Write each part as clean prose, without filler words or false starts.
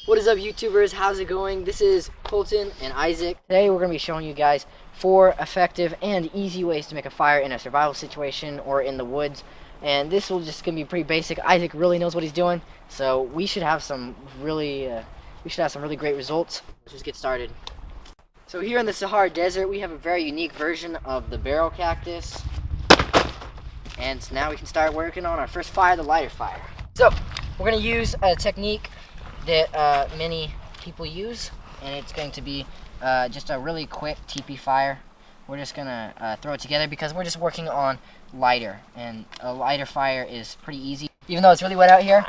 What is up, YouTubers? How's it going? This is Colton and Isaac. Today we're going to be showing you guys 4 effective and easy ways to make a fire in a survival situation or in the woods. And this will just going to be pretty basic. Isaac really knows what he's doing, so we should have some really great results. Let's just get started. So here in the Sahara Desert, we have a very unique version of the barrel cactus. And so now we can start working on our first fire, the lighter fire. So we're going to use a technique that many people use, and it's going to be just a really quick teepee fire. We're just going to throw it together because we're just working on lighter, and a lighter fire is pretty easy. Even though it's really wet out here,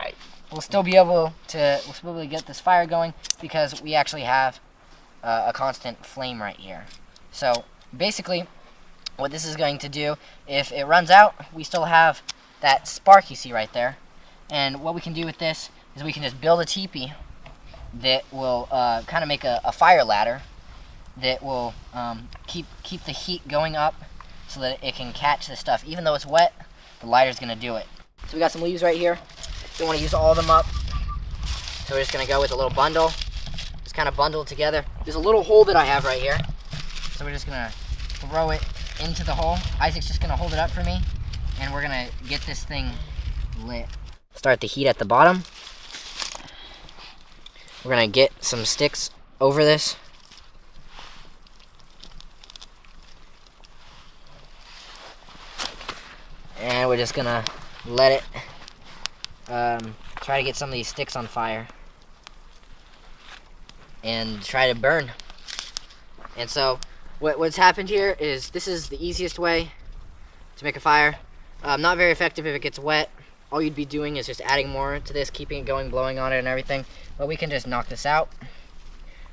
we'll still be able to get this fire going because we actually have a constant flame right here. So basically what this is going to do, if it runs out, we still have that spark you see right there. And what we can do with this is we can just build a teepee that will kind of make a fire ladder that will keep the heat going up so that it can catch the stuff. Even though it's wet, the lighter's going to do it. So we got some leaves right here. Don't want to use all of them up, so we're just going to go with a little bundle. Just kind of bundle it together. There's a little hole that I have right here, so we're just going to throw it into the hole. Isaac's just going to hold it up for me, and we're going to get this thing lit. Start the heat at the bottom. We're going to get some sticks over this. And we're just going to let it try to get some of these sticks on fire and try to burn. And so what's happened here is this is the easiest way to make a fire. Not very effective if it gets wet. All you'd be doing is just adding more to this, keeping it going, blowing on it and everything. But we can just knock this out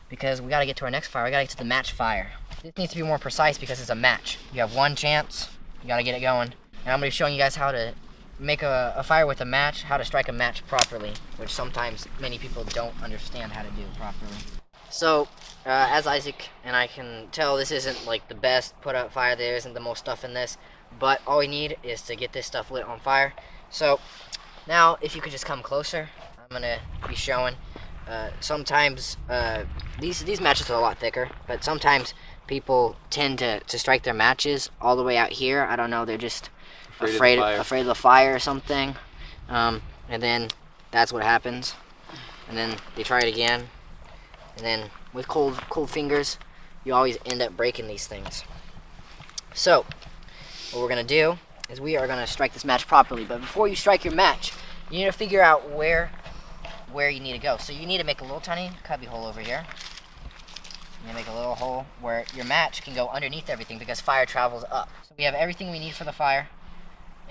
because we got to get to our next fire. We got to get to the match fire. This needs to be more precise because it's a match. You have one chance. You got to get it going. And I'm going to be showing you guys how to make a fire with a match, how to strike a match properly, which sometimes many people don't understand how to do properly. So, as Isaac and I can tell, this isn't like the best put out fire. There isn't the most stuff in this. But all we need is to get this stuff lit on fire. So now if you could just come closer, I'm gonna be showing sometimes these matches are a lot thicker, but sometimes people tend to strike their matches all the way out here. I don't know, they're just afraid of the fire or something, and then that's what happens, and then they try it again, and then with cold fingers you always end up breaking these things. So what we're gonna do is we are going to strike this match properly. But before you strike your match, you need to figure out where you need to go. So you need to make a little tiny cubby hole over here. You need to make a little hole where your match can go underneath everything because fire travels up. So we have everything we need for the fire,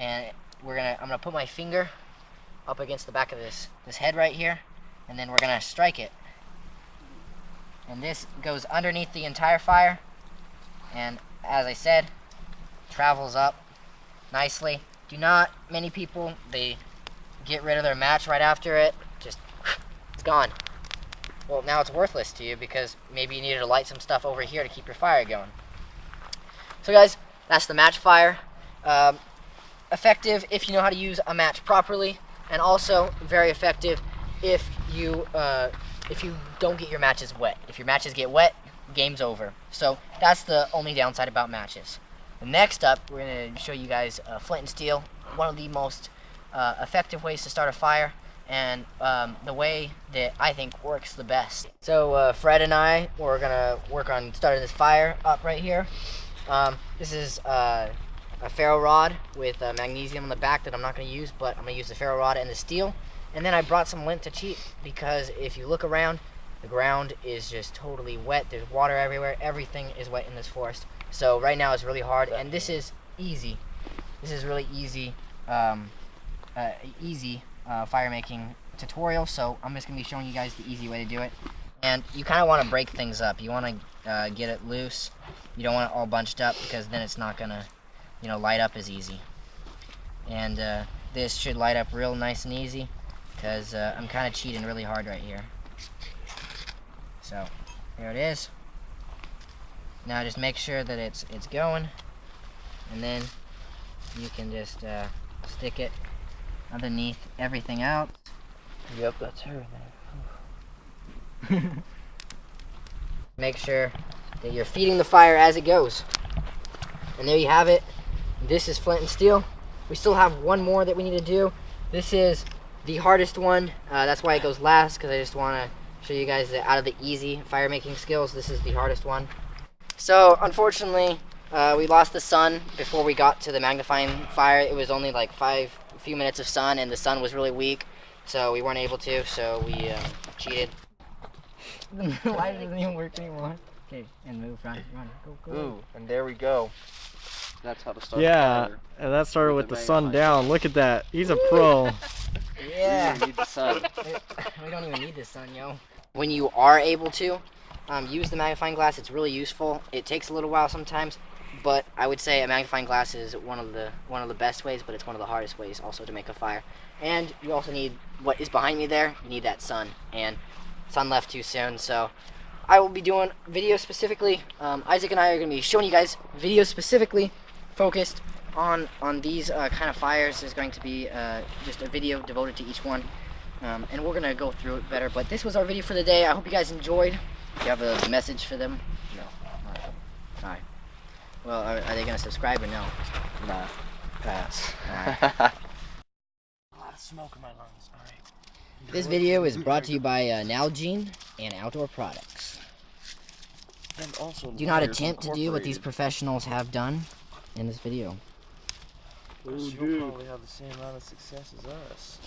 and I'm gonna put my finger up against the back of this head right here, and then we're gonna strike it. And this goes underneath the entire fire, and as I said, travels up nicely. Many people, they get rid of their match right after it, just it's gone. Well, now it's worthless to you because maybe you needed to light some stuff over here to keep your fire going. So guys, that's the match fire. Effective if you know how to use a match properly, and also very effective if you don't get your matches wet. If your matches get wet, game's over. So that's the only downside about matches. Next up, we're going to show you guys flint and steel, one of the most effective ways to start a fire, and the way that I think works the best. So Fred and I, we're going to work on starting this fire up right here. This is a ferro rod with magnesium on the back that I'm not going to use, but I'm going to use the ferro rod and the steel. And then I brought some lint to cheat because if you look around, the ground is just totally wet. There's water everywhere. Everything is wet in this forest. So right now it's really hard, and this is easy. This is really easy, fire making tutorial. So I'm just gonna be showing you guys the easy way to do it. And you kind of want to break things up. You want to get it loose. You don't want it all bunched up because then it's not gonna, light up as easy. And this should light up real nice and easy because I'm kind of cheating really hard right here. So there it is. Now just make sure that it's going, and then you can just stick it underneath everything else. Yep, that's her there. Make sure that you're feeding the fire as it goes. And there you have it. This is flint and steel. We still have one more that we need to do. This is the hardest one. That's why it goes last, because I just want to show you guys that out of the easy fire making skills, this is the hardest one. So unfortunately, we lost the sun before we got to the magnifying fire. It was only like a few minutes of sun, and the sun was really weak, so we weren't able to, so we cheated. The light doesn't even work anymore. Okay, and move, run, go. Ooh, and there we go. That's how to start. Yeah, and that started with the sun down. Look at that. He's a pro. Yeah. We need the sun. We don't even need the sun, yo. When you are able to use the magnifying glass, it's really useful. It takes a little while sometimes, but I would say a magnifying glass is one of the best ways, but it's one of the hardest ways also to make a fire. And you also need what is behind me there. You need that sun, and sun left too soon, so I will be doing videos specifically. Isaac and I are going to be showing you guys videos specifically focused on these kind of fires. There's going to be just a video devoted to each one, and we're going to go through it better. But this was our video for the day. I hope you guys enjoyed. Do you have a message for them? No. All right. Well, are they going to subscribe or no? Nah. Pass. All right. A lot of smoke in my lungs. All right. This video is brought to you by Nalgene and Outdoor Products. And also Do not attempt to do what these professionals have done in this video. You'll probably have the same amount of success as us.